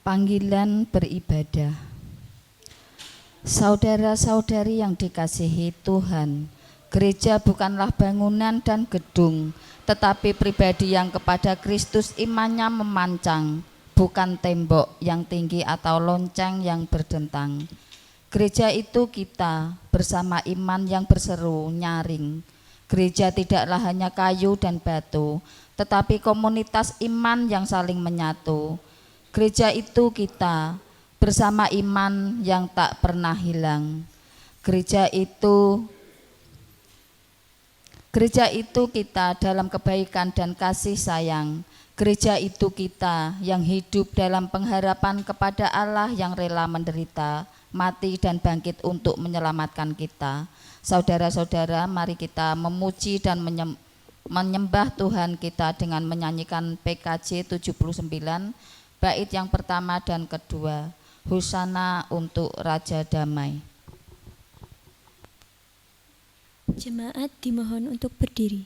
Panggilan beribadah. Saudara-saudari yang dikasihi Tuhan, gereja bukanlah bangunan dan gedung, tetapi pribadi yang kepada Kristus imannya memancang, bukan tembok yang tinggi atau lonceng yang berdentang. Gereja itu kita bersama iman yang berseru nyaring. Gereja tidaklah hanya kayu dan batu, tetapi komunitas iman yang saling menyatu. Gereja itu kita bersama iman yang tak pernah hilang. Gereja itu kita dalam kebaikan dan kasih sayang. Gereja itu kita yang hidup dalam pengharapan kepada Allah yang rela menderita, mati dan bangkit untuk menyelamatkan kita. Saudara-saudara, mari kita memuji dan menyembah Tuhan kita dengan menyanyikan PKJ 79 bait yang pertama dan kedua. Hosana untuk Raja Damai. Jemaat dimohon untuk berdiri.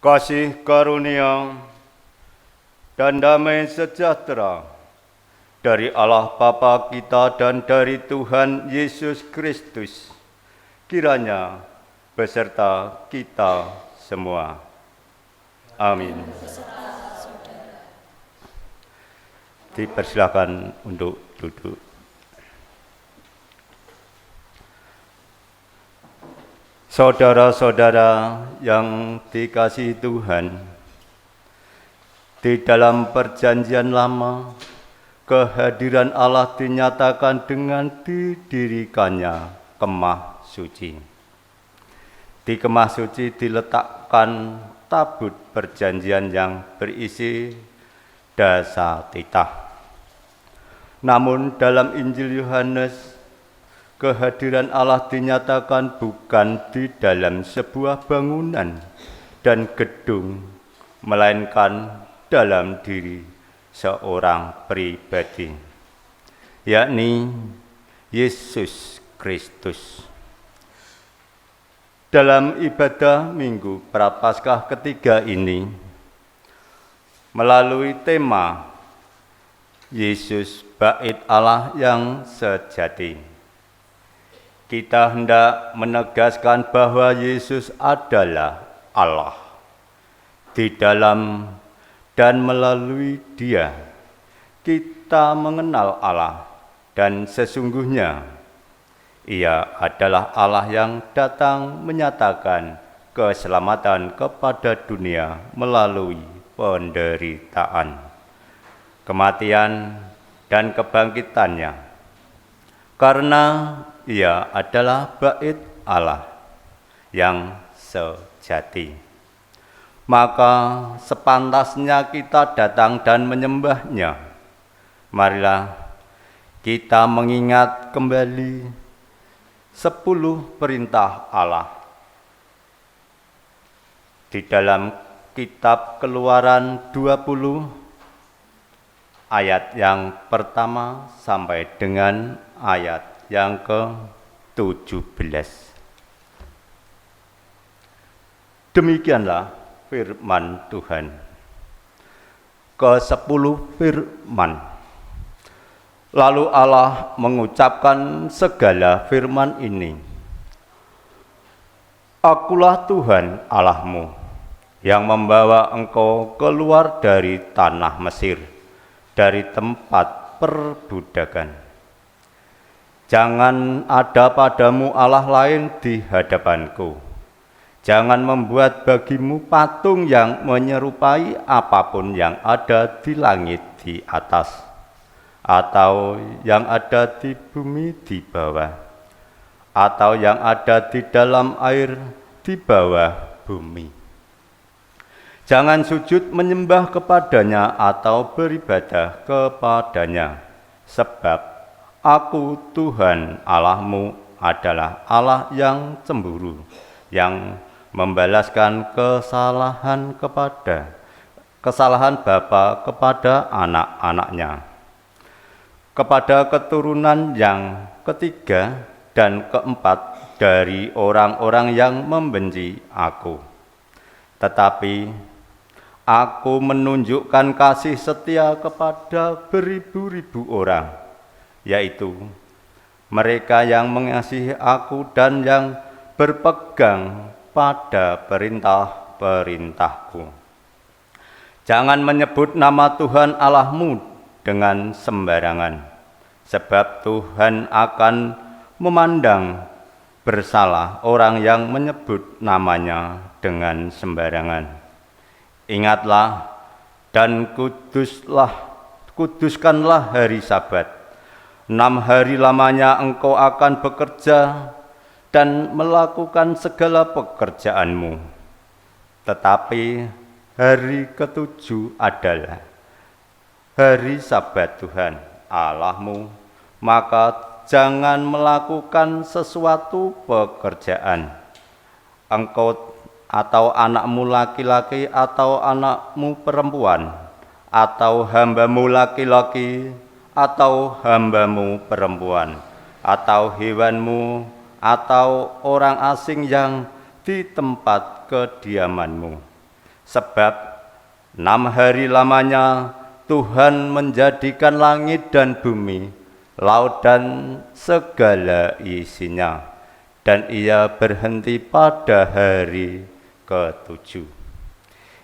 kasih karunia dan damai sejahtera dari Allah Bapa kita dan dari Tuhan Yesus Kristus kiranya beserta kita semua. Amin. Dipersilakan untuk duduk. Saudara-saudara yang dikasihi Tuhan, di dalam perjanjian lama, kehadiran Allah dinyatakan dengan didirikannya kemah suci. Di kemah suci diletakkan tabut perjanjian yang berisi dasa titah. Namun dalam Injil Yohanes, kehadiran Allah dinyatakan bukan di dalam sebuah bangunan dan gedung, melainkan dalam diri seorang pribadi, yakni Yesus Kristus. Dalam ibadah Minggu Prapaskah ketiga ini, melalui tema Yesus Bait Allah yang sejati, kita hendak menegaskan bahwa Yesus adalah Allah. Di dalam dan melalui Dia, kita mengenal Allah, dan sesungguhnya Ia adalah Allah yang datang menyatakan keselamatan kepada dunia melalui penderitaan, kematian, dan kebangkitannya. Karena Ia adalah Bait Allah yang sejati, maka sepantasnya kita datang dan menyembahnya. Marilah kita mengingat kembali 10 perintah Allah di dalam kitab Keluaran 20 ayat yang pertama sampai dengan ayat yang ke-17. Demikianlah firman Tuhan. Ke-10 firman. Lalu Allah mengucapkan segala firman ini. Akulah Tuhan Allahmu yang membawa engkau keluar dari tanah Mesir, dari tempat perbudakan. Jangan ada padamu Allah lain di hadapanku. Jangan membuat bagimu patung yang menyerupai apapun yang ada di langit di atas, atau yang ada di bumi di bawah, atau yang ada di dalam air di bawah bumi. Jangan sujud menyembah kepadanya atau beribadah kepadanya, sebab Aku Tuhan Allahmu adalah Allah yang cemburu, yang membalaskan kesalahan bapa kepada anak-anaknya, kepada keturunan yang ketiga dan keempat dari orang-orang yang membenci Aku. Tetapi Aku menunjukkan kasih setia kepada beribu-ribu orang, yaitu mereka yang mengasihi Aku dan yang berpegang pada perintah-perintahku. Jangan menyebut nama Tuhan Allahmu dengan sembarangan, sebab Tuhan akan memandang bersalah orang yang menyebut namanya dengan sembarangan. Ingatlah dan kuduskanlah hari Sabat. 6 hari lamanya engkau akan bekerja dan melakukan segala pekerjaanmu. Tetapi hari ke-7 adalah hari Sabat Tuhan Allahmu, maka jangan melakukan sesuatu pekerjaan. Engkau atau anakmu laki-laki atau anakmu perempuan, atau hambamu laki-laki atau hambamu perempuan, atau hewanmu, atau orang asing yang di tempat kediamanmu, Sebab 6 hari lamanya Tuhan menjadikan langit dan bumi, laut dan segala isinya, dan ia berhenti pada hari ke-7.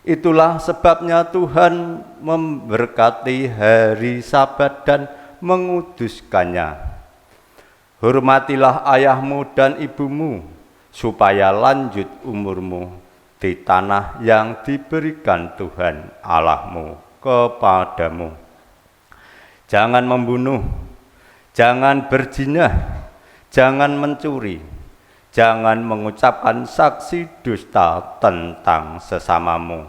Itulah sebabnya Tuhan memberkati hari Sabat dan menguduskannya. Hormatilah ayahmu dan ibumu, supaya lanjut umurmu di tanah yang diberikan Tuhan Allahmu kepadamu. Jangan membunuh, jangan berzina, jangan mencuri, jangan mengucapkan saksi dusta tentang sesamamu,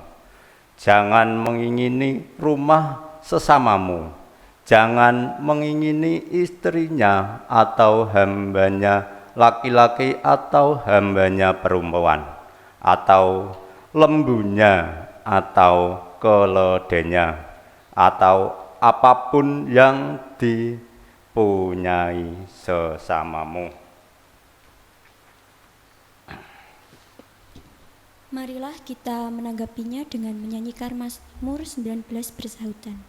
jangan mengingini rumah sesamamu, jangan mengingini istrinya atau hambanya laki-laki atau hambanya perempuan, atau lembunya atau keledainya, atau apapun yang dipunyai sesamamu. Marilah kita menanggapinya dengan menyanyikan Mazmur 19 bersahutan.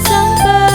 Sampai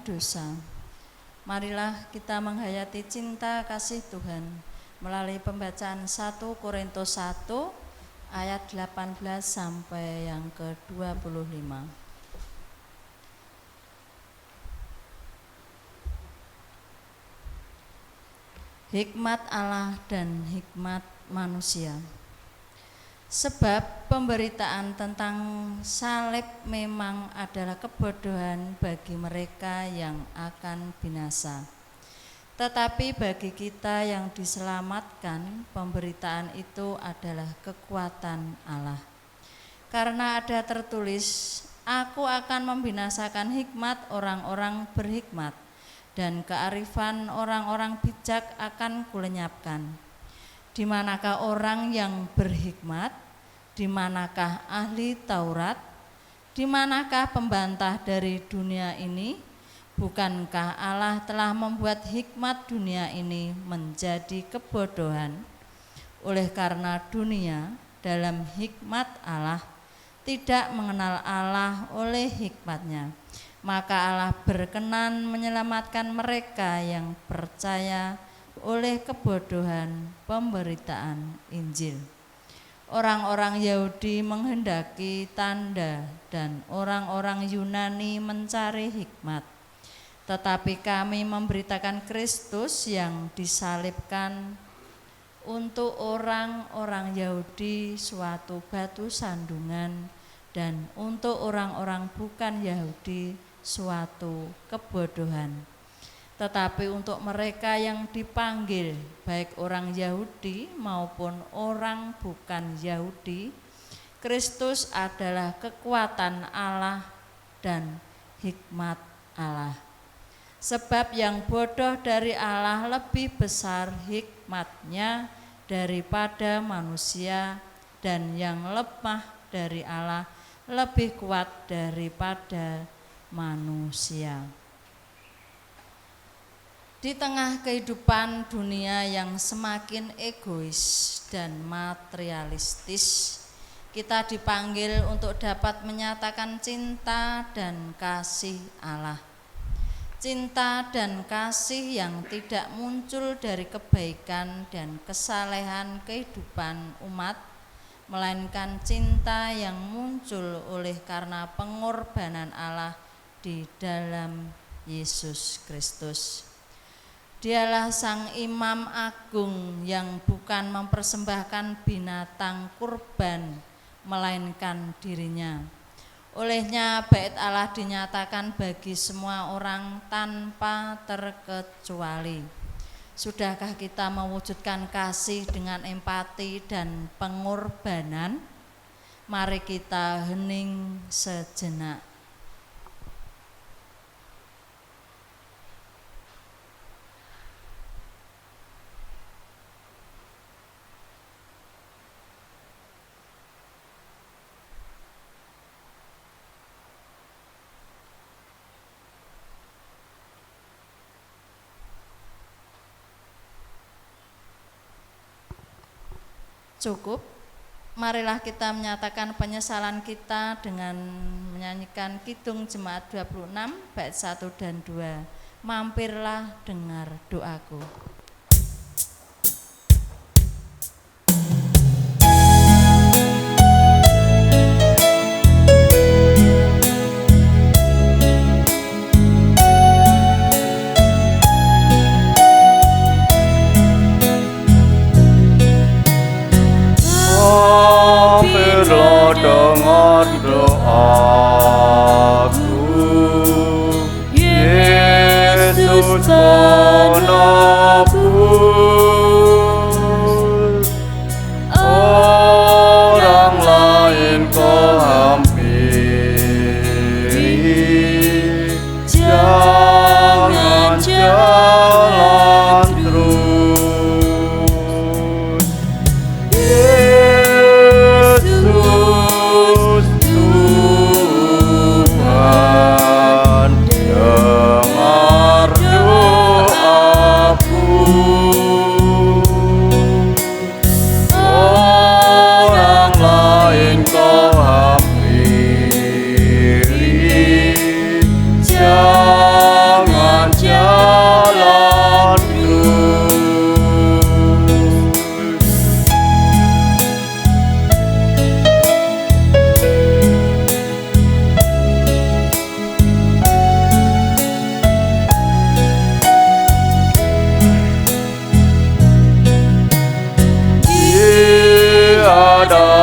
dosa. Marilah kita menghayati cinta kasih Tuhan melalui pembacaan 1 Korintus 1 ayat 18 sampai yang ke-25. Hikmat Allah dan hikmat manusia. Sebab pemberitaan tentang salib memang adalah kebodohan bagi mereka yang akan binasa. Tetapi bagi kita yang diselamatkan, pemberitaan itu adalah kekuatan Allah. Karena ada tertulis, aku akan membinasakan hikmat orang-orang berhikmat, dan kearifan orang-orang bijak akan kulenyapkan. Di manakah orang yang berhikmat? Di manakah ahli Taurat? Di manakah pembantah dari dunia ini? Bukankah Allah telah membuat hikmat dunia ini menjadi kebodohan? Oleh karena dunia dalam hikmat Allah tidak mengenal Allah oleh hikmatnya, maka Allah berkenan menyelamatkan mereka yang percaya oleh kebodohan pemberitaan Injil. Orang-orang Yahudi menghendaki tanda dan orang-orang Yunani mencari hikmat. Tetapi kami memberitakan Kristus yang disalibkan, untuk orang-orang Yahudi suatu batu sandungan, dan untuk orang-orang bukan Yahudi suatu kebodohan. Tetapi untuk mereka yang dipanggil, baik orang Yahudi maupun orang bukan Yahudi, Kristus adalah kekuatan Allah dan hikmat Allah. Sebab yang bodoh dari Allah lebih besar hikmatnya daripada manusia, dan yang lemah dari Allah lebih kuat daripada manusia. Di tengah kehidupan dunia yang semakin egois dan materialistis, kita dipanggil untuk dapat menyatakan cinta dan kasih Allah. Cinta dan kasih yang tidak muncul dari kebaikan dan kesalehan kehidupan umat, melainkan cinta yang muncul oleh karena pengorbanan Allah di dalam Yesus Kristus. Dialah Sang Imam Agung yang bukan mempersembahkan binatang kurban, melainkan dirinya. Olehnya bait Allah dinyatakan bagi semua orang tanpa terkecuali. Sudahkah kita mewujudkan kasih dengan empati dan pengorbanan? Mari kita hening sejenak. Cukup, marilah kita menyatakan penyesalan kita dengan menyanyikan Kidung Jemaat 26 bait 1 dan 2. Mampirlah dengar doaku. Dengar doaku, Yesus penabuh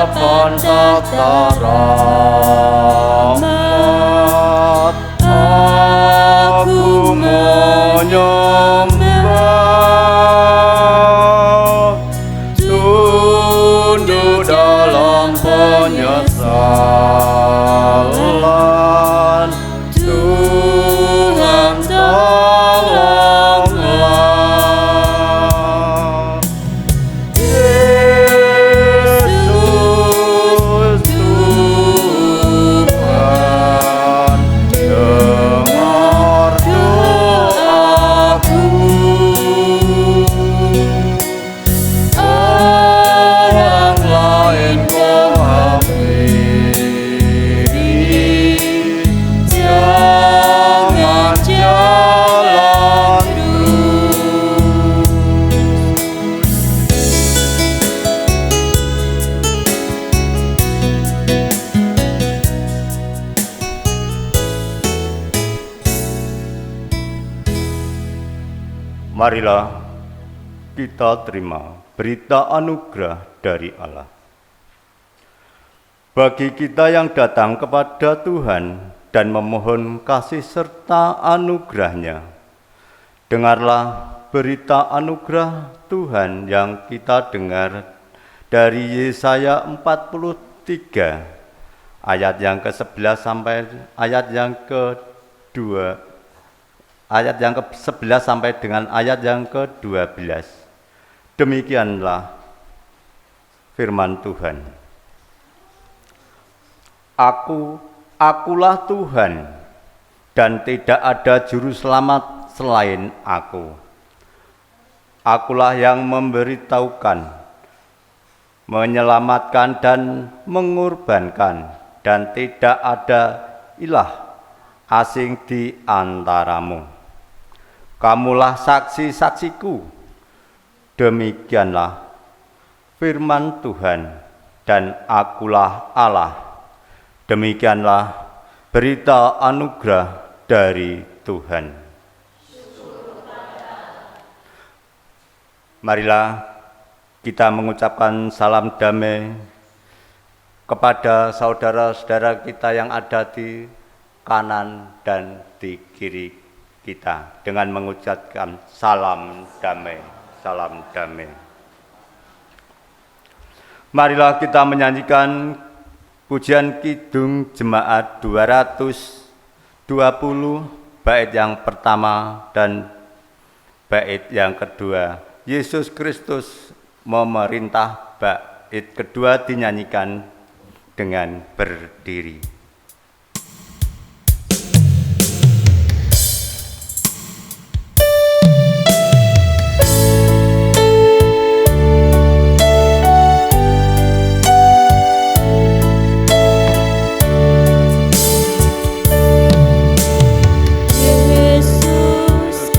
papan tata rahmat, aku menyembah, tunduk dalam penyesalan. Tuhan tolonglah. Yesus Tuhan, dengar doaku. Orang lain kau hampiri, jangan jalan terus. Marilah kita terima berita anugerah dari Allah. Bagi kita yang datang kepada Tuhan dan memohon kasih serta anugerah-Nya, dengarlah berita anugerah Tuhan yang kita dengar dari Yesaya 43 ayat yang ke-11 sampai ayat yang ke-2, ayat yang ke-11 sampai dengan ayat yang ke-12. Demikianlah firman Tuhan. Akulah Tuhan, dan tidak ada juru selamat selain Aku. Akulah yang memberitahukan, menyelamatkan dan mengorbankan, dan tidak ada ilah asing di antaramu. Kamulah saksi-saksiku. Demikianlah firman Tuhan, dan Akulah Allah. Demikianlah berita anugerah dari Tuhan. Marilah kita mengucapkan salam damai kepada saudara-saudara kita yang ada di kanan dan di kiri kita dengan mengucapkan salam damai, salam damai. Marilah kita menyanyikan pujian Kidung Jemaat 220, bait yang pertama dan bait yang kedua. Yesus Kristus memerintah, bait kedua dinyanyikan dengan berdiri. Yesus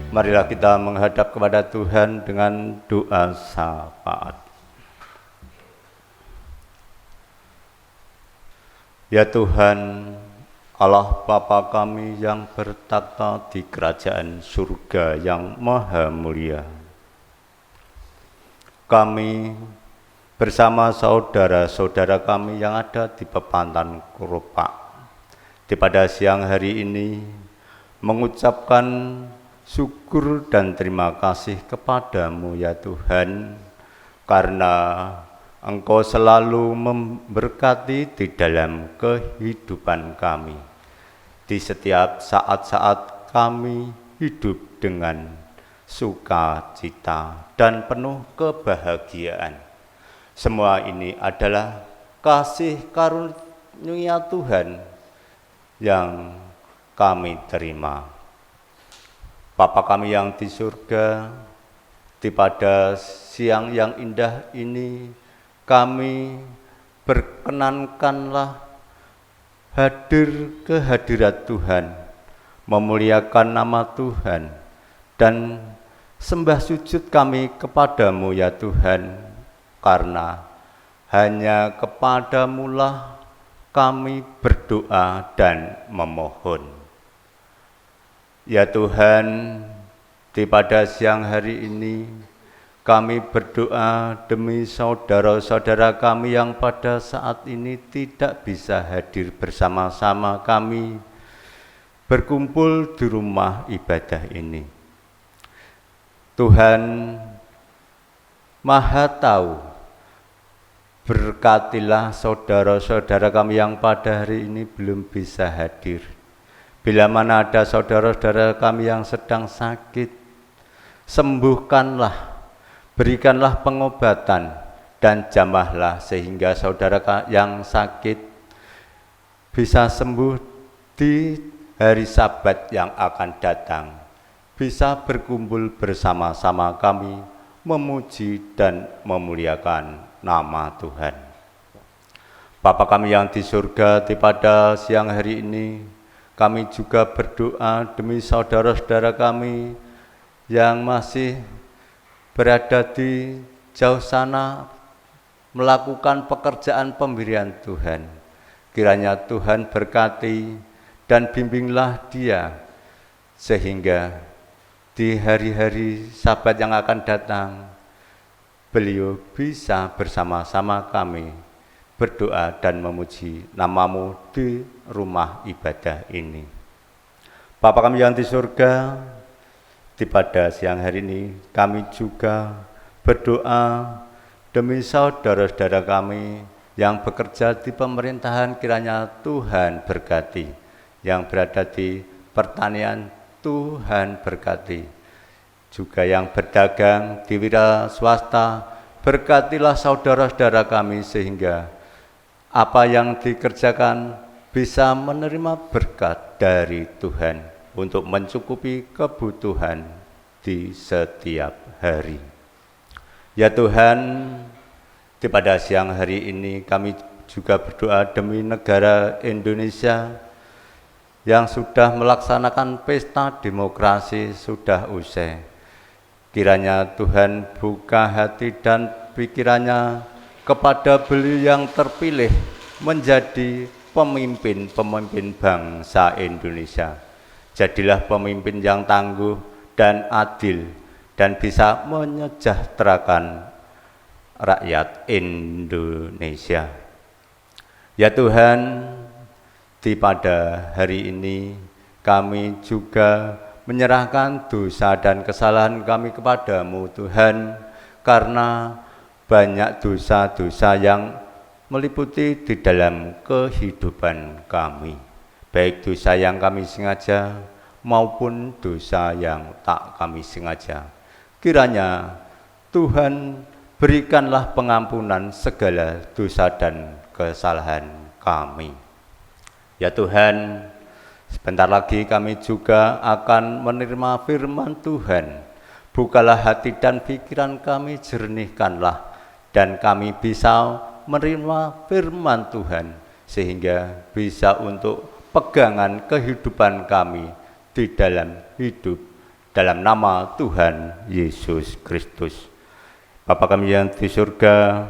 Marilah kita menghadap kepada Tuhan dengan doa syafaat. Ya Tuhan, Allah Bapa kami yang bertakhta di kerajaan surga yang maha mulia, kami bersama saudara-saudara kami yang ada di Pepantan Kurupak pada siang hari ini mengucapkan syukur dan terima kasih kepadamu ya Tuhan, karena Engkau selalu memberkati di dalam kehidupan kami. Di setiap saat-saat kami hidup dengan sukacita dan penuh kebahagiaan. Semua ini adalah kasih karunia Tuhan yang kami terima. Bapa kami yang di surga, pada siang yang indah ini kami berkenankanlah hadir ke hadirat Tuhan, memuliakan nama Tuhan, dan sembah sujud kami kepadamu ya Tuhan, karena hanya kepadamulah kami berdoa dan memohon. Ya Tuhan, pada siang hari ini kami berdoa demi saudara-saudara kami yang pada saat ini tidak bisa hadir bersama-sama kami berkumpul di rumah ibadah ini. Tuhan Maha Tahu, berkatilah saudara-saudara kami yang pada hari ini belum bisa hadir. Bila mana ada saudara-saudara kami yang sedang sakit, sembuhkanlah, berikanlah pengobatan, dan jamahlah sehingga saudara yang sakit bisa sembuh di hari Sabat yang akan datang, bisa berkumpul bersama-sama kami memuji dan memuliakan nama Tuhan. Bapa kami yang di surga, pada siang hari ini kami juga berdoa demi saudara-saudara kami yang masih berada di jauh sana melakukan pekerjaan pemberian Tuhan. Kiranya Tuhan berkati dan bimbinglah dia, sehingga di hari-hari Sabat yang akan datang beliau bisa bersama-sama kami berdoa dan memuji namamu di rumah ibadah ini. Bapa kami yang di surga, pada siang hari ini kami juga berdoa demi saudara-saudara kami yang bekerja di pemerintahan, kiranya Tuhan berkati. Yang berada di pertanian, Tuhan berkati. Juga yang berdagang di wira swasta, berkatilah saudara-saudara kami sehingga apa yang dikerjakan bisa menerima berkat dari Tuhan untuk mencukupi kebutuhan di setiap hari. Ya Tuhan, pada siang hari ini kami juga berdoa demi negara Indonesia yang sudah melaksanakan pesta demokrasi sudah usai. Kiranya Tuhan buka hati dan pikirannya kepada beliau yang terpilih menjadi pemimpin bangsa Indonesia. Jadilah pemimpin yang tangguh dan adil dan bisa menyejahterakan rakyat Indonesia. Ya Tuhan, pada hari ini kami juga menyerahkan dosa dan kesalahan kami kepadamu Tuhan, karena banyak dosa-dosa yang meliputi di dalam kehidupan kami, baik dosa yang kami sengaja maupun dosa yang tak kami sengaja. Kiranya Tuhan berikanlah pengampunan segala dosa dan kesalahan kami. Ya Tuhan, sebentar lagi kami juga akan menerima firman Tuhan. Bukalah hati dan pikiran kami, jernihkanlah, dan kami bisa menerima firman Tuhan, sehingga bisa untuk pegangan kehidupan kami di dalam hidup dalam nama Tuhan Yesus Kristus. Bapa kami yang di surga,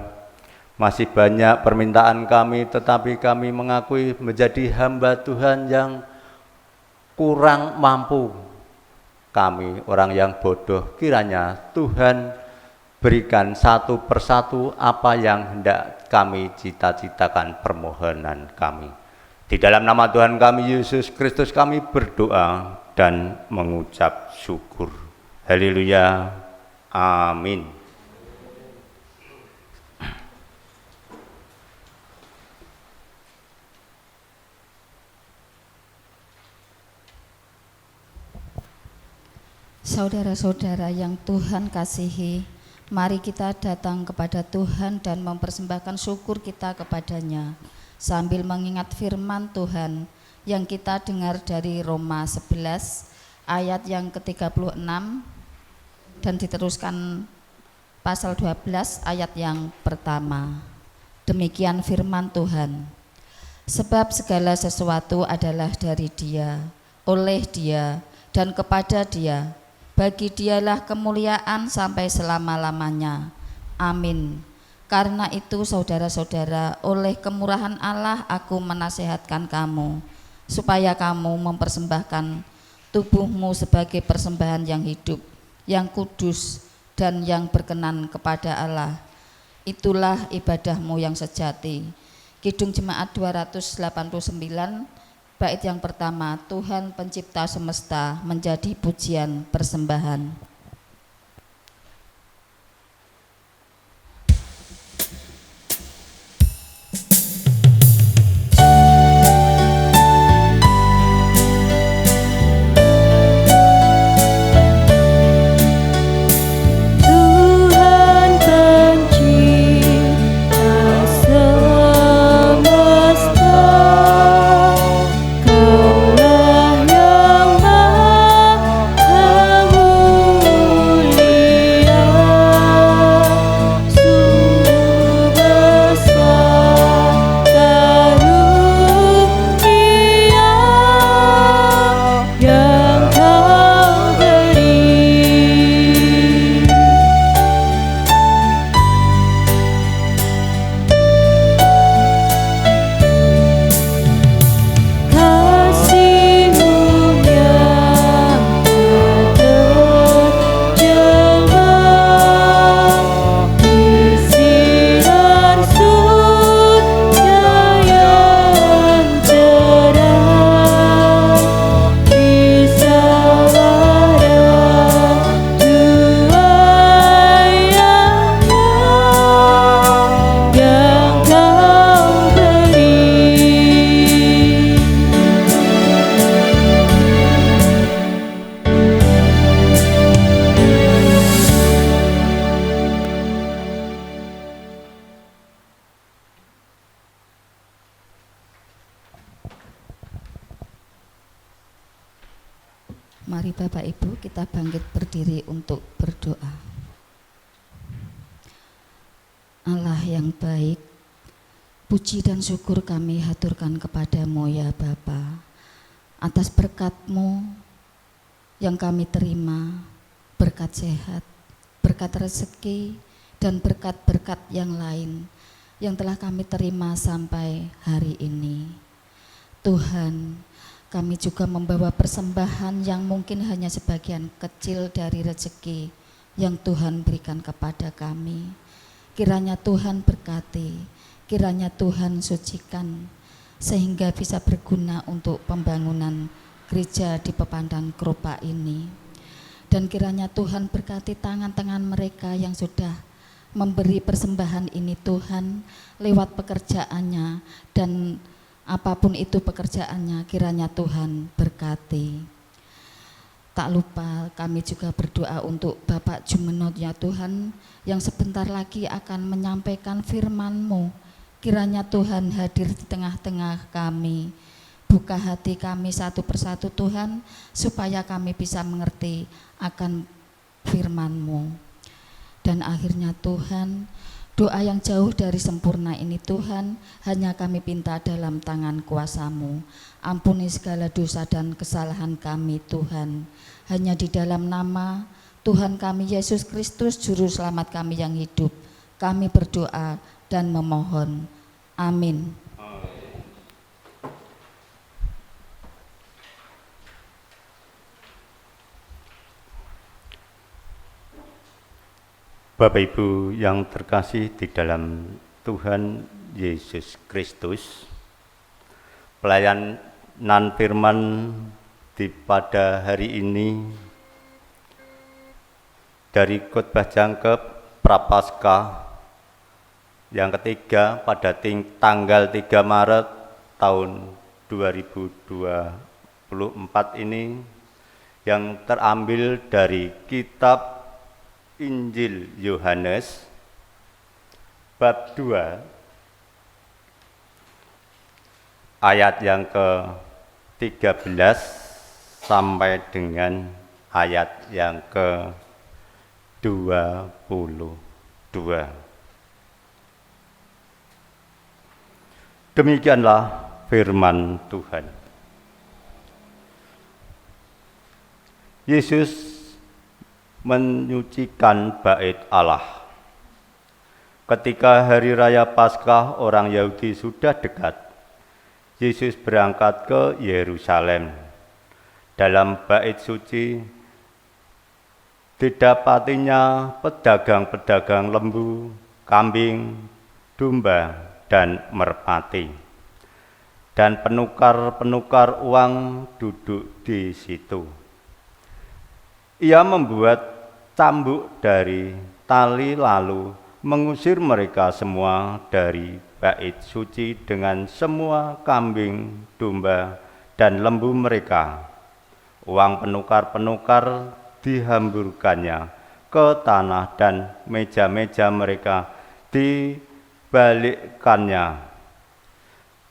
masih banyak permintaan kami, tetapi kami mengakui menjadi hamba Tuhan yang kurang mampu. Kami orang yang bodoh, kiranya Tuhan berikan satu persatu apa yang hendak kami cita-citakan permohonan kami. Di dalam nama Tuhan kami Yesus Kristus kami berdoa dan mengucap syukur. Haleluya. Amin. Saudara-saudara yang Tuhan kasihi, mari kita datang kepada Tuhan dan mempersembahkan syukur kita kepadanya sambil mengingat firman Tuhan yang kita dengar dari Roma 11 ayat yang ke-36 dan diteruskan pasal 12 ayat yang pertama. Demikian firman Tuhan. Sebab segala sesuatu adalah dari Dia, oleh Dia, dan kepada Dia. Bagi Dialah kemuliaan sampai selama-lamanya. Amin. Karena itu saudara-saudara, oleh kemurahan Allah aku menasihatkan kamu, supaya kamu mempersembahkan tubuhmu sebagai persembahan yang hidup, yang kudus, dan yang berkenan kepada Allah. Itulah ibadahmu yang sejati. Kidung Jemaat 289, bait yang pertama, Tuhan pencipta semesta menjadi pujian persembahan. Mari Bapak Ibu kita bangkit berdiri untuk berdoa. Allah yang baik, puji dan syukur kami haturkan kepadamu ya Bapa, atas berkat-Mu yang kami terima, berkat sehat, berkat rezeki, dan berkat-berkat yang lain yang telah kami terima sampai hari ini. Tuhan, kami juga membawa persembahan yang mungkin hanya sebagian kecil dari rezeki yang Tuhan berikan kepada kami. Kiranya Tuhan berkati, kiranya Tuhan sucikan, sehingga bisa berguna untuk pembangunan gereja di Pepandan Kropa ini. Dan kiranya Tuhan berkati tangan-tangan mereka yang sudah memberi persembahan ini Tuhan, lewat pekerjaannya, dan apapun itu pekerjaannya, kiranya Tuhan berkati. Tak lupa kami juga berdoa untuk Bapak Jumenot ya Tuhan, yang sebentar lagi akan menyampaikan firman-Mu. Kiranya Tuhan hadir di tengah-tengah kami. Buka hati kami satu persatu Tuhan, supaya kami bisa mengerti akan firman-Mu. Dan akhirnya Tuhan, Doa yang jauh dari sempurna ini Tuhan, hanya kami pinta dalam tangan kuasa-Mu. Ampuni segala dosa dan kesalahan kami Tuhan. Hanya di dalam nama Tuhan kami Yesus Kristus, Juru Selamat kami yang hidup, kami berdoa dan memohon. Amin. Bapak Ibu yang terkasih di dalam Tuhan Yesus Kristus, pelayanan firman pada hari ini dari khotbah jangkep Prapaskah yang ketiga pada tanggal 3 Maret tahun 2024 ini, yang terambil dari kitab Injil Yohanes bab 2 ayat yang ke-13 sampai dengan ayat yang ke-22. Demikianlah firman Tuhan. Yesus menyucikan bait Allah. Ketika hari raya Paskah orang Yahudi sudah dekat, Yesus berangkat ke Yerusalem. Dalam bait suci didapatinya pedagang-pedagang lembu, kambing, domba, dan merpati. Dan penukar-penukar uang duduk di situ. Ia membuat cambuk dari tali lalu mengusir mereka semua dari bait suci dengan semua kambing, domba, dan lembu mereka. Uang penukar-penukar dihamburkannya ke tanah dan meja-meja mereka dibalikkannya.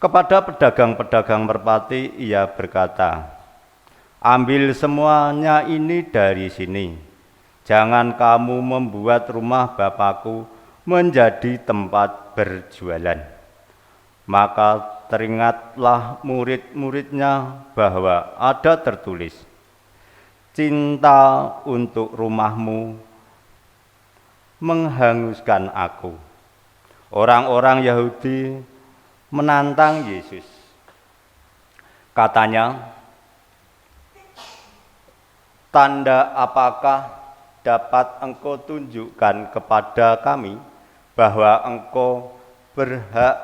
Kepada pedagang-pedagang merpati ia berkata, "Ambil semuanya ini dari sini. Jangan kamu membuat rumah Bapakku menjadi tempat berjualan." Maka teringatlah murid-muridnya bahwa ada tertulis, "Cinta untuk rumahmu menghanguskan aku." Orang-orang Yahudi menantang Yesus. Katanya, "Tanda apakah dapat engkau tunjukkan kepada kami bahwa engkau berhak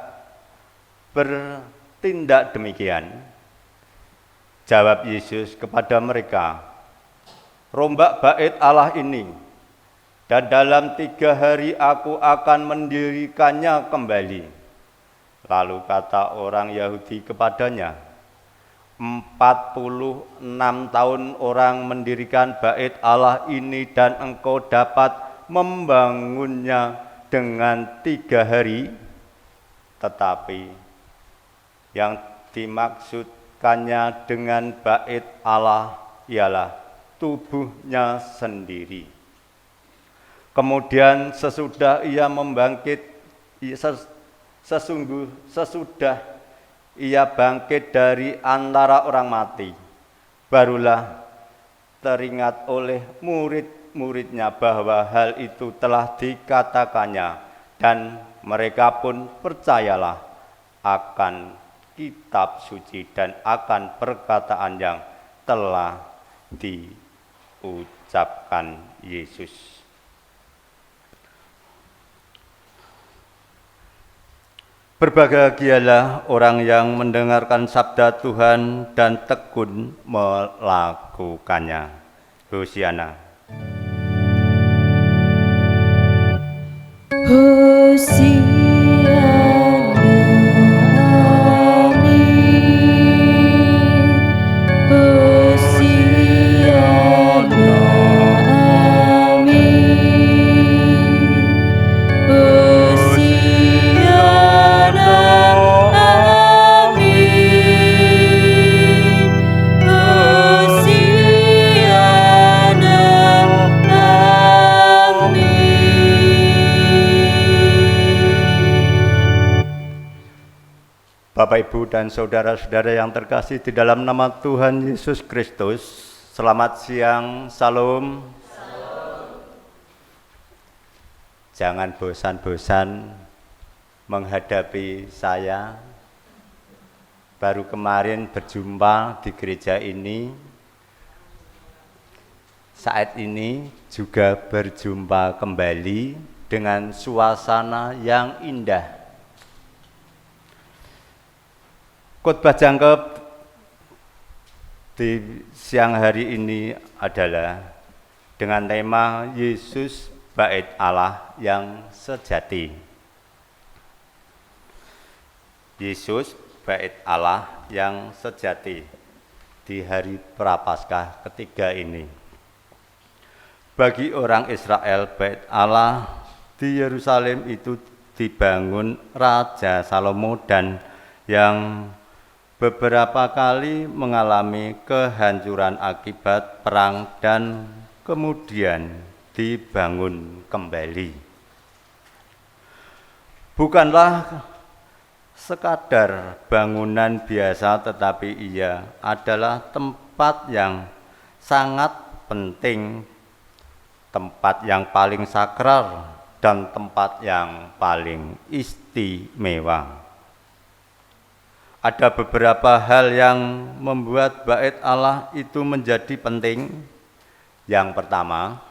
bertindak demikian?" Jawab Yesus kepada mereka, "Rombak bait Allah ini, dan dalam 3 hari aku akan mendirikannya kembali." Lalu kata orang Yahudi kepadanya, 46 tahun orang mendirikan bait Allah ini dan engkau dapat membangunnya dengan 3 hari. Tetapi yang dimaksudkannya dengan bait Allah ialah tubuhnya sendiri. Kemudian sesudah ia bangkit dari antara orang mati, barulah teringat oleh murid-muridnya bahwa hal itu telah dikatakannya, dan mereka pun percayalah akan kitab suci dan akan perkataan yang telah diucapkan Yesus. Berbahagialah orang yang mendengarkan sabda Tuhan dan tekun melakukannya. Hosiana. Bapak, Ibu, dan saudara-saudara yang terkasih di dalam nama Tuhan Yesus Kristus, selamat siang, salam. Jangan bosan-bosan menghadapi saya. Baru kemarin berjumpa di gereja ini, saat ini juga berjumpa kembali dengan suasana yang indah. Khotbah jangkep di siang hari ini adalah dengan tema Yesus Bait Allah yang sejati. Yesus Bait Allah yang sejati di hari Prapaskah ketiga ini. Bagi orang Israel, Bait Allah di Yerusalem itu dibangun Raja Salomo dan yang beberapa kali mengalami kehancuran akibat perang dan kemudian dibangun kembali. Bukanlah sekadar bangunan biasa, tetapi ia adalah tempat yang sangat penting, tempat yang paling sakral dan tempat yang paling istimewa. Ada beberapa hal yang membuat Bait Allah itu menjadi penting. Yang pertama,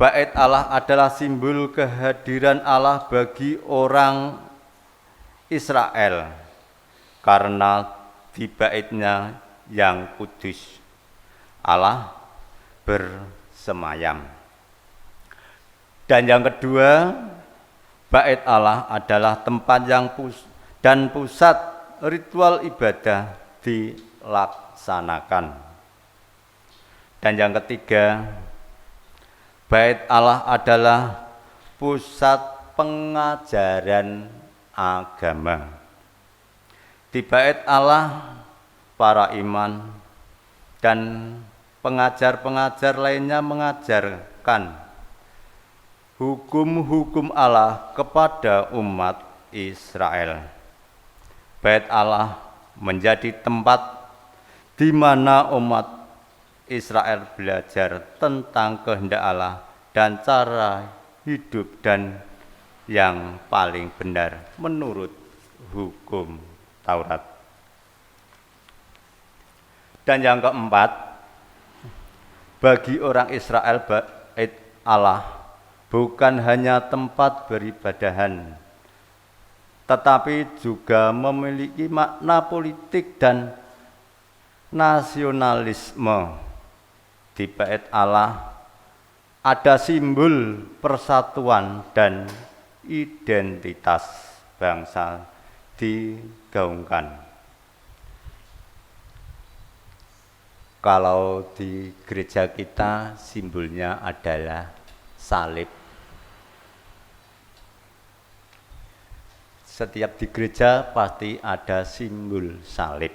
Bait Allah adalah simbol kehadiran Allah bagi orang Israel, karena di baitnya yang kudus Allah bersemayam. Dan yang kedua, Bait Allah adalah tempat yang dan pusat ritual ibadah dilaksanakan. Dan yang ketiga, Bait Allah adalah pusat pengajaran agama. Di Bait Allah, para imam dan pengajar-pengajar lainnya mengajarkan hukum-hukum Allah kepada umat Israel. Bait Allah menjadi tempat di mana umat Israel belajar tentang kehendak Allah dan cara hidup dan yang paling benar menurut hukum Taurat. Dan yang keempat, bagi orang Israel, Bait Allah bukan hanya tempat beribadahan, tetapi juga memiliki makna politik dan nasionalisme. Di Bait Allah ada simbol persatuan dan identitas bangsa digaungkan. Kalau di gereja kita simbolnya adalah salib. Setiap di gereja pasti ada simbol salib.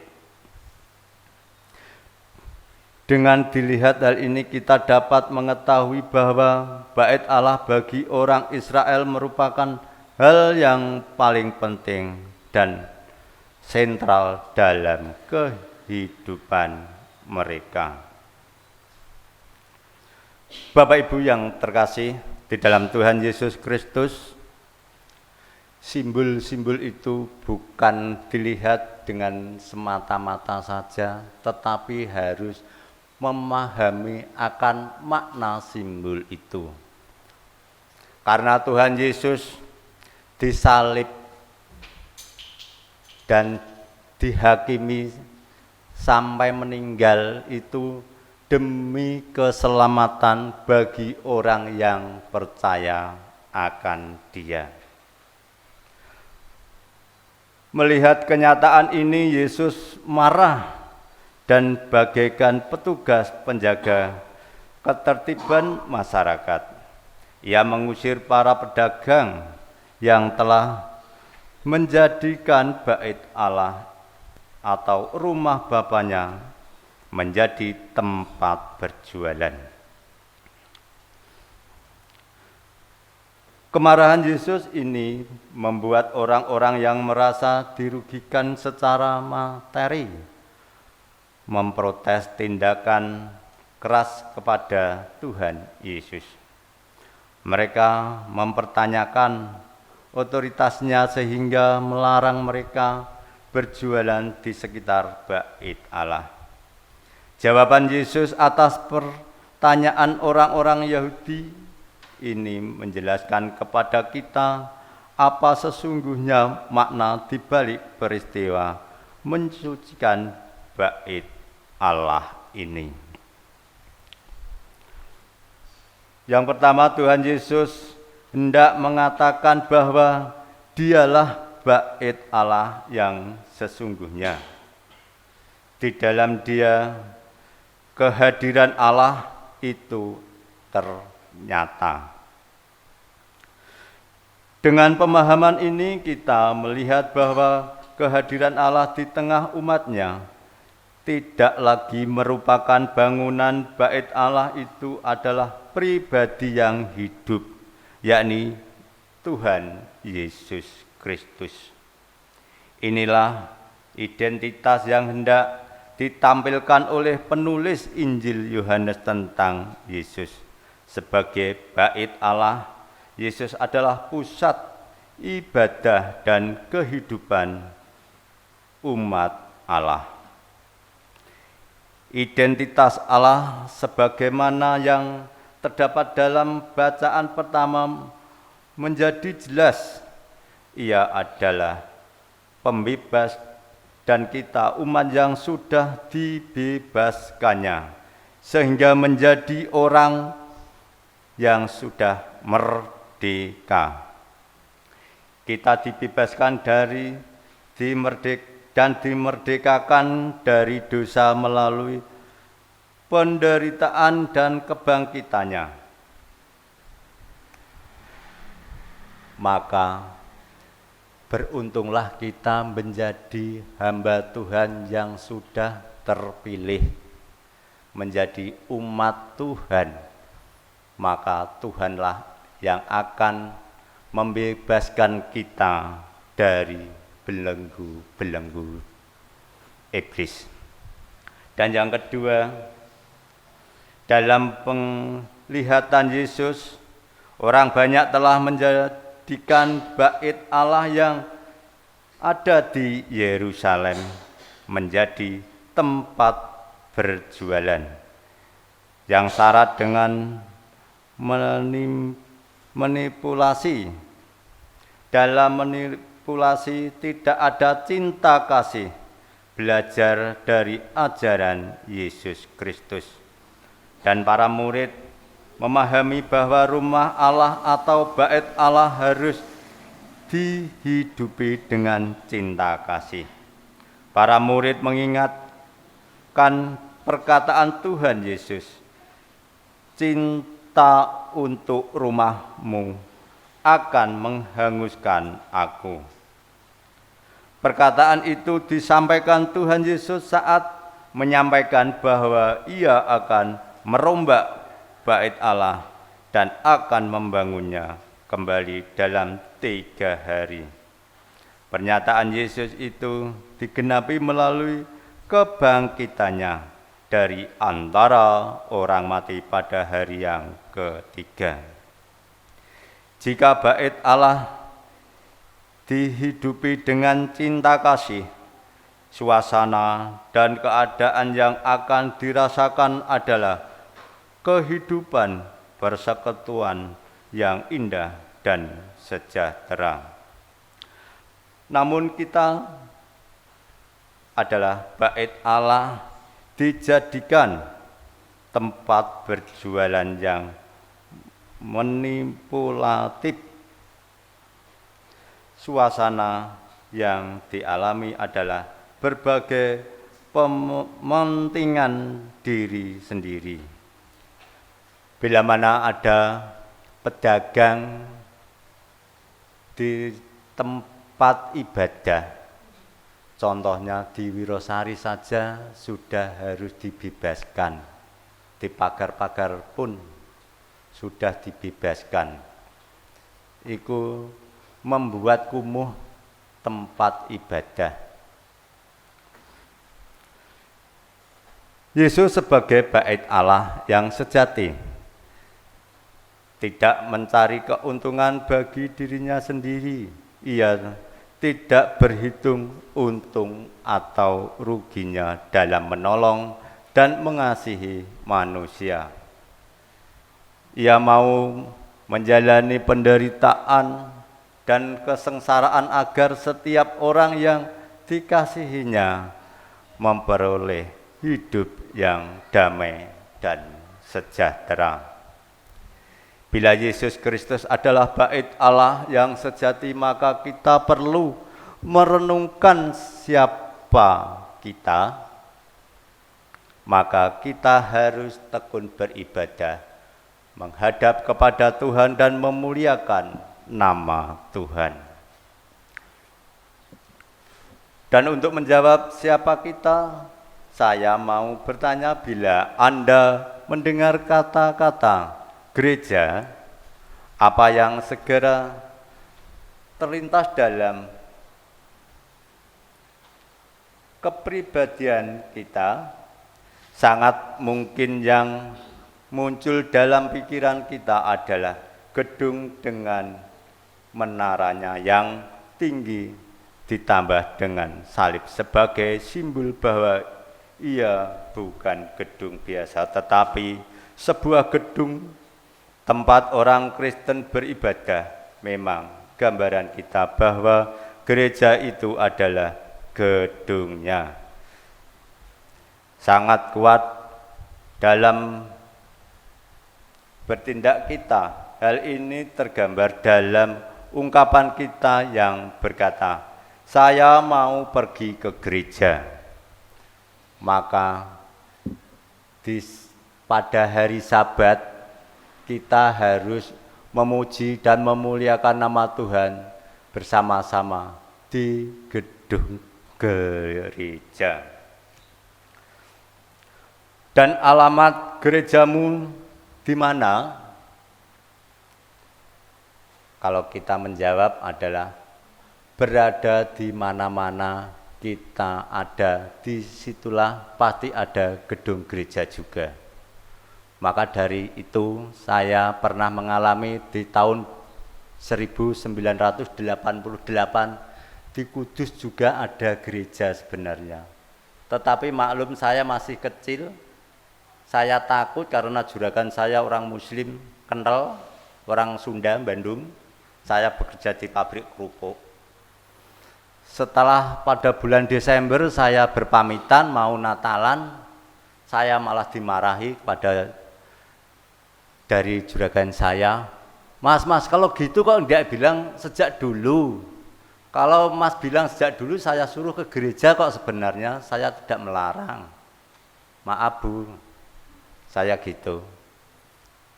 Dengan dilihat hal ini kita dapat mengetahui bahwa Bait Allah bagi orang Israel merupakan hal yang paling penting dan sentral dalam kehidupan mereka. Bapak Ibu yang terkasih di dalam Tuhan Yesus Kristus, simbol-simbol itu bukan dilihat dengan semata-mata saja, tetapi harus memahami akan makna simbol itu. Karena Tuhan Yesus disalib dan dihakimi sampai meninggal itu demi keselamatan bagi orang yang percaya akan Dia. Melihat kenyataan ini, Yesus marah dan bagaikan petugas penjaga ketertiban masyarakat. Ia mengusir para pedagang yang telah menjadikan Bait Allah atau rumah Bapaknya menjadi tempat berjualan. Kemarahan Yesus ini membuat orang-orang yang merasa dirugikan secara materi memprotes tindakan keras kepada Tuhan Yesus. Mereka mempertanyakan otoritasnya sehingga melarang mereka berjualan di sekitar Bait Allah. Jawaban Yesus atas pertanyaan orang-orang Yahudi ini menjelaskan kepada kita apa sesungguhnya makna di balik peristiwa mensucikan Bait Allah ini. Yang pertama, Tuhan Yesus hendak mengatakan bahwa Dialah Bait Allah yang sesungguhnya. Di dalam Dia, kehadiran Allah itu ternyata. Dengan pemahaman ini kita melihat bahwa kehadiran Allah di tengah umat-Nya tidak lagi merupakan bangunan. Bait Allah itu adalah pribadi yang hidup, yakni Tuhan Yesus Kristus. Inilah identitas yang hendak ditampilkan oleh penulis Injil Yohanes tentang Yesus. Sebagai Bait Allah, Yesus adalah pusat ibadah dan kehidupan umat Allah. Identitas Allah sebagaimana yang terdapat dalam bacaan pertama menjadi jelas. Ia adalah pembebas dan kita umat yang sudah dibebaskannya sehingga menjadi orang yang sudah merdeka. Kita dibebaskan dimerdekakan dari dosa melalui penderitaan dan kebangkitannya. Maka beruntunglah kita menjadi hamba Tuhan yang sudah terpilih menjadi umat Tuhan. Maka Tuhanlah yang akan membebaskan kita dari belenggu-belenggu iblis. Dan yang kedua, dalam penglihatan Yesus, orang banyak telah menjadikan Bait Allah yang ada di Yerusalem menjadi tempat berjualan yang syarat dengan manipulasi. Dalam manipulasi tidak ada cinta kasih, belajar dari ajaran Yesus Kristus. Dan para murid memahami bahwa rumah Allah atau Bait Allah harus dihidupi dengan cinta kasih. Para murid mengingatkan perkataan Tuhan Yesus, cinta untuk rumahmu akan menghanguskan aku. Perkataan itu disampaikan Tuhan Yesus saat menyampaikan bahwa Ia akan merombak Bait Allah dan akan membangunnya kembali dalam 3 hari. Pernyataan Yesus itu digenapi melalui kebangkitannya dari antara orang mati pada hari yang ketiga. Jika Bait Allah dihidupi dengan cinta kasih, suasana dan keadaan yang akan dirasakan adalah kehidupan persekutuan yang indah dan sejahtera. Namun kita adalah Bait Allah dijadikan tempat berjualan yang manipulatif. Suasana yang dialami adalah berbagai pementingan diri sendiri. Bila mana ada pedagang di tempat ibadah, contohnya di Wirosari saja sudah harus dibebaskan, di pagar-pagar pun sudah dibebaskan. iku membuat kumuh tempat ibadah. Yesus sebagai bait Allah yang sejati tidak mencari keuntungan bagi dirinya sendiri. Ia tidak berhitung untung atau ruginya dalam menolong dan mengasihi manusia. Ia mau menjalani penderitaan dan kesengsaraan agar setiap orang yang dikasihinya memperoleh hidup yang damai dan sejahtera. Bila Yesus Kristus adalah bait Allah yang sejati, maka kita perlu merenungkan siapa kita. Maka kita harus tekun beribadah, menghadap kepada Tuhan dan memuliakan nama Tuhan. Dan untuk menjawab siapa kita, saya mau bertanya, bila Anda mendengar kata-kata gereja, apa yang segera terlintas dalam kepribadian kita? Sangat mungkin yang muncul dalam pikiran kita adalah gedung dengan menaranya yang tinggi ditambah dengan salib sebagai simbol bahwa ia bukan gedung biasa, tetapi sebuah gedung tempat orang Kristen beribadah. Memang gambaran kita bahwa gereja itu adalah gedungnya. Sangat kuat dalam bertindak kita. Hal ini tergambar dalam ungkapan kita yang berkata, saya mau pergi ke gereja. Maka pada hari Sabat kita harus memuji dan memuliakan nama Tuhan bersama-sama di gedung gereja. Dan alamat gerejamu di mana? Kalau kita menjawab adalah berada di mana-mana kita ada, disitulah pasti ada gedung gereja juga. Maka dari itu saya pernah mengalami di tahun 1988 di Kudus juga ada gereja sebenarnya. Tetapi maklum saya masih kecil, saya takut karena juragan saya orang Muslim kental, orang Sunda, Bandung. Saya bekerja di pabrik kerupuk. Setelah pada bulan Desember saya berpamitan mau Natalan, saya malah dimarahi dari juragan saya. Mas, kalau gitu kok enggak bilang sejak dulu. Kalau Mas bilang sejak dulu, saya suruh ke gereja kok sebenarnya, saya tidak melarang. Maaf Bu, saya gitu.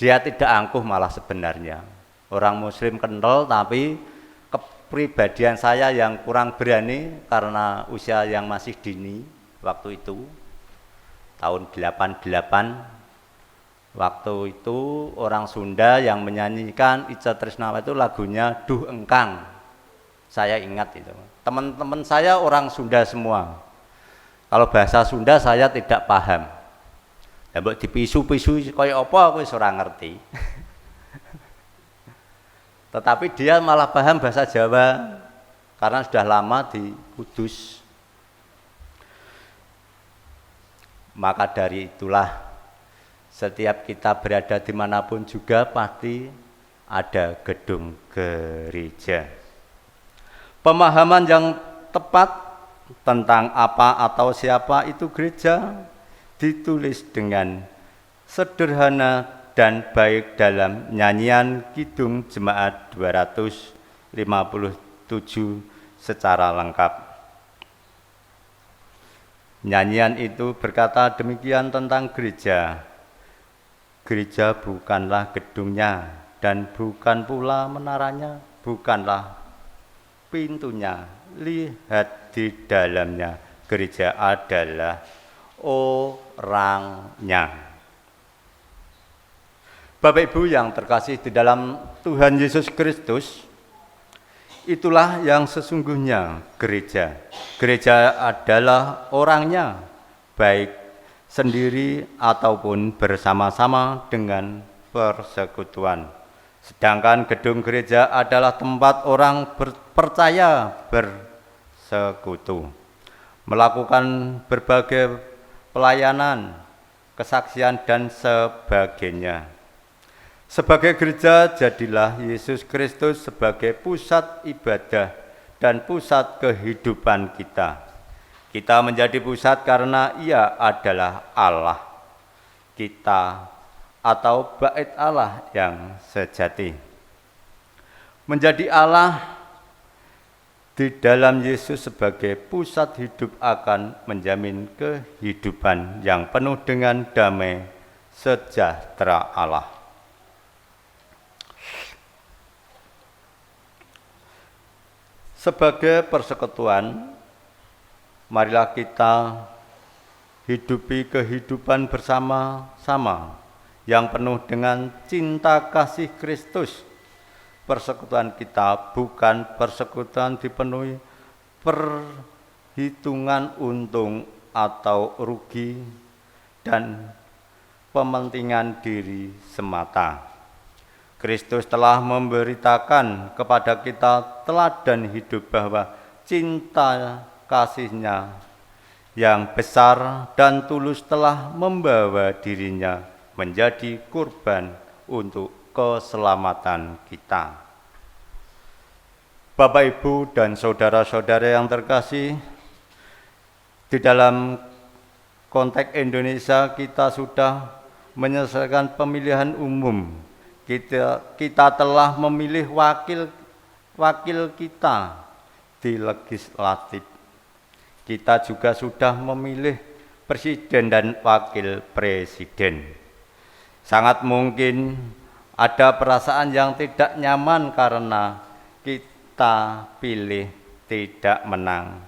Dia tidak angkuh malah sebenarnya. Orang Muslim kental, tapi kepribadian saya yang kurang berani karena usia yang masih dini waktu itu, tahun 88. Waktu itu orang Sunda yang menyanyikan Ica Tresnawa itu lagunya Duh Engkang. Saya ingat itu. Teman-teman saya orang Sunda semua. Kalau bahasa Sunda saya tidak paham. Ya mbok dipisu-pisu kaya apa aku wis ora ngerti. Tetapi dia malah paham bahasa Jawa karena sudah lama di Kudus. Maka dari itulah setiap kita berada dimanapun juga pasti ada gedung gereja. Pemahaman yang tepat tentang apa atau siapa itu gereja ditulis dengan sederhana dan baik dalam nyanyian Kidung Jemaat 257 secara lengkap. Nyanyian itu berkata demikian tentang gereja. Gereja bukanlah gedungnya dan bukan pula menaranya, bukanlah pintunya. Lihat di dalamnya, gereja adalah orangnya. Bapak Ibu yang terkasih di dalam Tuhan Yesus Kristus, itulah yang sesungguhnya gereja. Gereja adalah orangnya, baik sendiri ataupun bersama-sama dengan persekutuan. Sedangkan gedung gereja adalah tempat orang percaya bersekutu, melakukan berbagai pelayanan, kesaksian, dan sebagainya. Sebagai gereja, jadilah Yesus Kristus sebagai pusat ibadah dan pusat kehidupan kita. Kita menjadi pusat karena Ia adalah Allah kita atau bait Allah yang sejati. Menjadi Allah di dalam Yesus sebagai pusat hidup akan menjamin kehidupan yang penuh dengan damai sejahtera Allah. Sebagai persekutuan, marilah kita hidupi kehidupan bersama-sama yang penuh dengan cinta kasih Kristus. Persekutuan kita bukan persekutuan dipenuhi perhitungan untung atau rugi dan pementingan diri semata. Kristus telah memberitakan kepada kita teladan hidup bahwa cinta kasih-Nya yang besar dan tulus telah membawa dirinya menjadi kurban untuk keselamatan kita. Bapak, Ibu, dan saudara-saudara yang terkasih, di dalam konteks Indonesia kita sudah menyelesaikan pemilihan umum. Kita telah memilih wakil kita di legislatif. Kita juga sudah memilih presiden dan wakil presiden. Sangat mungkin ada perasaan yang tidak nyaman karena kita pilih tidak menang.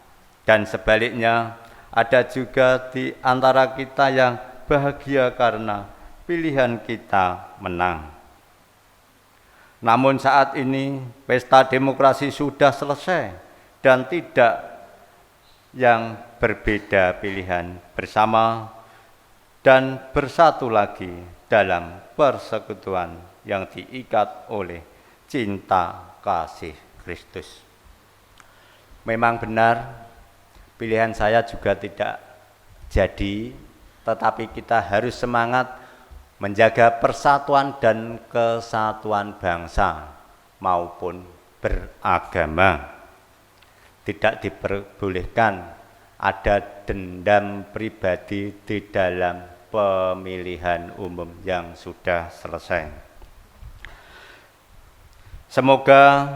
Dan sebaliknya, ada juga di antara kita yang bahagia karena pilihan kita menang. Namun saat ini pesta demokrasi sudah selesai dan tidak yang berbeda pilihan bersama dan bersatu lagi dalam persekutuan yang diikat oleh cinta kasih Kristus. Memang benar pilihan saya juga tidak jadi, tetapi kita harus semangat menjaga persatuan dan kesatuan bangsa maupun beragama. Tidak diperbolehkan ada dendam pribadi di dalam pemilihan umum yang sudah selesai. Semoga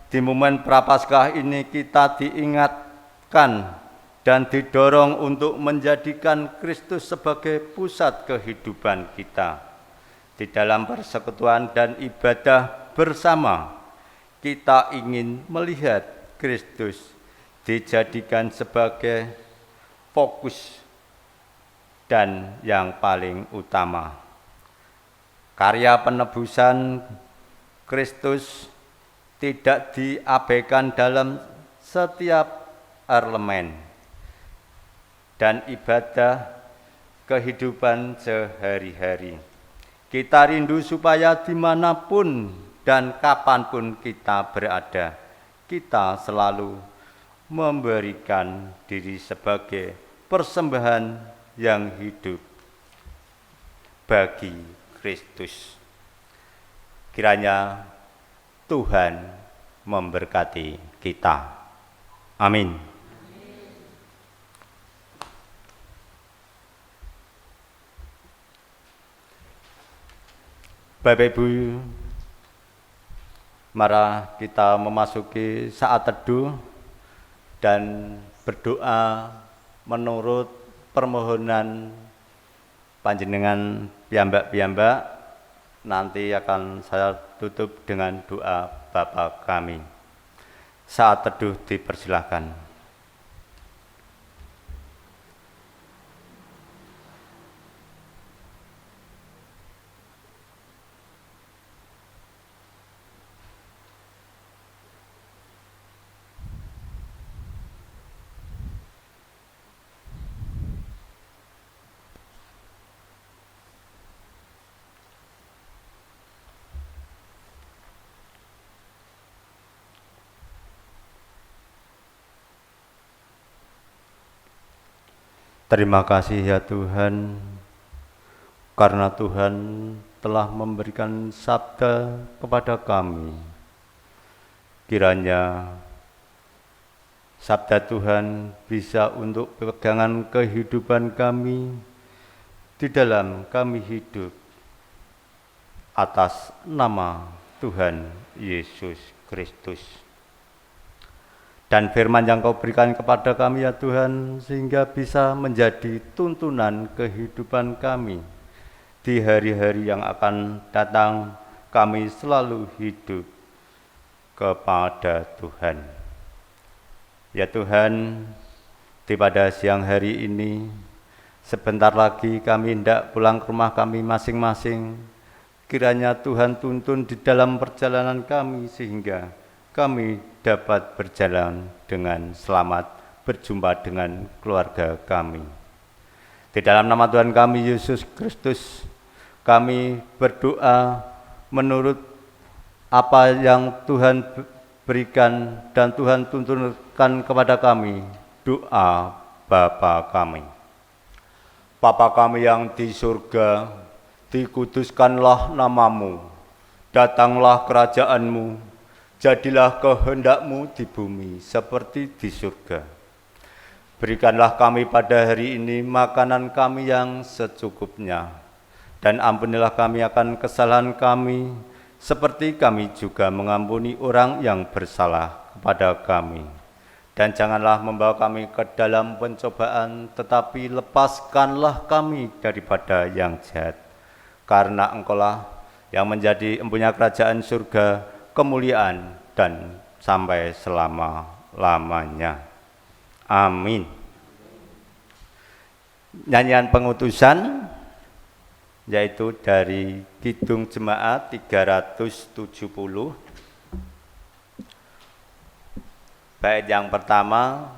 di momen Prapaskah ini kita diingatkan dan didorong untuk menjadikan Kristus sebagai pusat kehidupan kita. Di dalam persekutuan dan ibadah bersama, kita ingin melihat Kristus dijadikan sebagai fokus dan yang paling utama. Karya penebusan Kristus tidak diabaikan dalam setiap elemen dan ibadah kehidupan sehari-hari. Kita rindu supaya dimanapun dan kapanpun kita berada, kita selalu memberikan diri sebagai persembahan yang hidup bagi Kristus. Kiranya Tuhan memberkati kita. Amin. Bapak Ibu, mari kita memasuki saat teduh dan berdoa menurut permohonan panjenengan piyambak-piyambak. Nanti akan saya tutup dengan doa Bapa kami. Saat teduh dipersilahkan. Terima kasih ya Tuhan, karena Tuhan telah memberikan sabda kepada kami. Kiranya sabda Tuhan bisa untuk pegangan kehidupan kami di dalam kami hidup atas nama Tuhan Yesus Kristus. Dan firman yang Kau berikan kepada kami ya Tuhan, sehingga bisa menjadi tuntunan kehidupan kami. Di hari-hari yang akan datang, kami selalu hidup kepada Tuhan. Ya Tuhan, di pada siang hari ini, sebentar lagi kami hendak pulang ke rumah kami masing-masing. Kiranya Tuhan tuntun di dalam perjalanan kami, sehingga kami dapat berjalan dengan selamat, berjumpa dengan keluarga kami. Di dalam nama Tuhan kami Yesus Kristus, kami berdoa menurut apa yang Tuhan berikan dan Tuhan tuntunkan kepada kami. Doa Bapa kami. Bapa kami yang di surga, dikuduskanlah namamu, datanglah kerajaanmu, jadilah kehendak-Mu di bumi seperti di surga. Berikanlah kami pada hari ini makanan kami yang secukupnya, dan ampunilah kami akan kesalahan kami, seperti kami juga mengampuni orang yang bersalah kepada kami. Dan janganlah membawa kami ke dalam pencobaan, tetapi lepaskanlah kami daripada yang jahat. Karena Engkaulah yang menjadi empunya kerajaan surga, kemuliaan dan sampai selama-lamanya. Amin. Nyanyian pengutusan yaitu dari Kidung Jemaat 370. Bait yang pertama,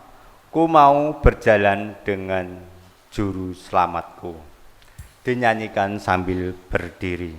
ku mau berjalan dengan juru selamatku. Dinyanyikan sambil berdiri.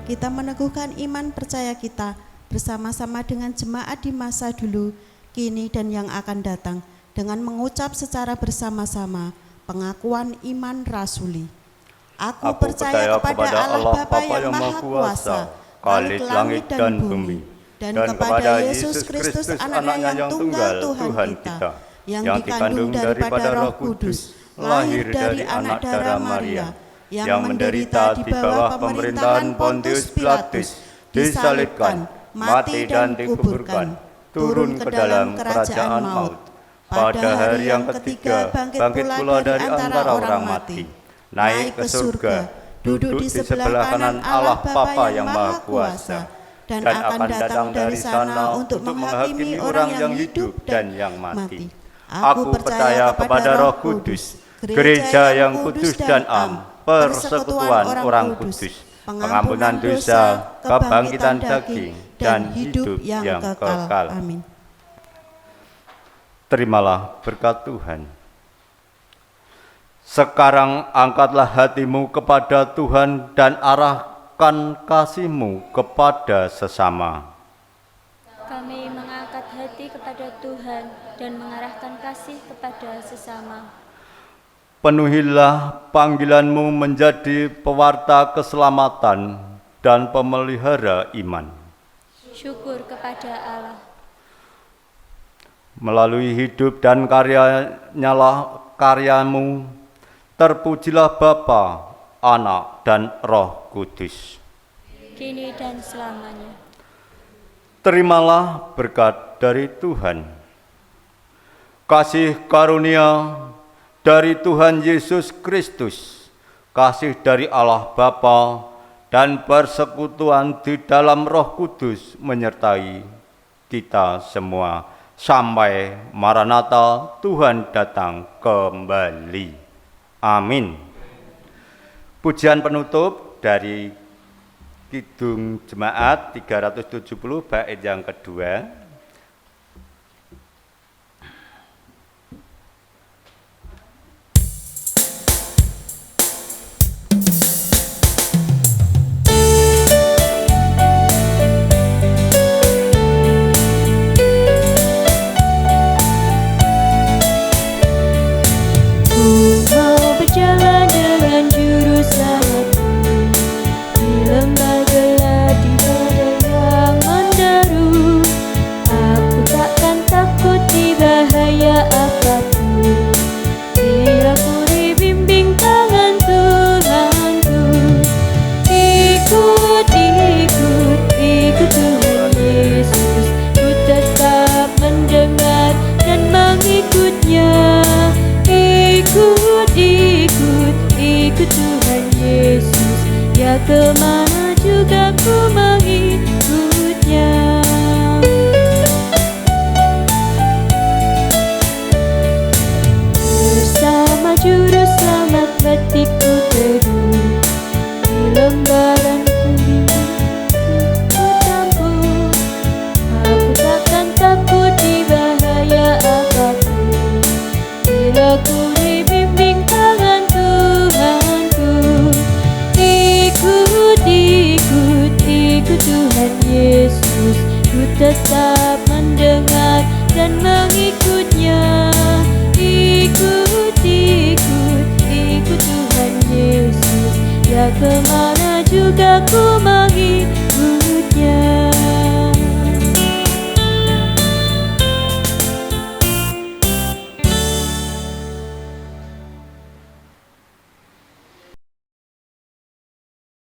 Kita meneguhkan iman percaya kita bersama-sama dengan jemaat di masa dulu, kini dan yang akan datang, dengan mengucap secara bersama-sama pengakuan iman rasuli. Aku percaya kepada Allah Bapa yang Maha Kuasa, Khalik langit dan bumi, dan kepada Yesus Kristus anaknya yang tunggal Tuhan kita, yang dikandung daripada Roh Kudus, lahir dari anak darah Maria, yang menderita di bawah pemerintahan Pontius Pilatus, disalibkan, mati dan dikuburkan, turun ke dalam kerajaan maut. Pada hari yang ketiga bangkit pula dari antara orang mati, naik ke surga, duduk di sebelah kanan Allah Bapa yang Maha Kuasa, dan akan datang dari sana untuk menghakimi orang yang hidup dan yang mati. Aku percaya kepada Roh Kudus, gereja yang kudus dan am, persekutuan orang kudus, pengampunan dosa, kebangkitan daging, dan hidup yang kekal. Amin. Terimalah berkat Tuhan. Sekarang angkatlah hatimu kepada Tuhan dan arahkan kasih-Mu kepada sesama. Kami mengangkat hati kepada Tuhan dan mengarahkan kasih kepada sesama. Penuhilah panggilan-Mu menjadi pewarta keselamatan dan pemelihara iman. Syukur kepada Allah. melalui hidup dan karyamu, terpujilah Bapa, Anak, dan Roh Kudus. Kini dan selamanya. Terimalah berkat dari Tuhan. Kasih karunia dari Tuhan Yesus Kristus, kasih dari Allah Bapa, dan persekutuan di dalam Roh Kudus menyertai kita semua sampai Maranatha, Tuhan datang kembali. Amin. Pujian penutup dari Kidung Jemaat 370 bait yang kedua. Kemana juga ku mengikutnya. Bersama juru selamat batikku teduh di lembaran kuning ku tampung. Aku takkan takut di bahaya apapun bila ku dibimbing tangan Tuhanku. Ikut Tuhan Yesus, ku tetap mendengar dan mengikutnya. Ikut Tuhan Yesus, ya kemana juga ku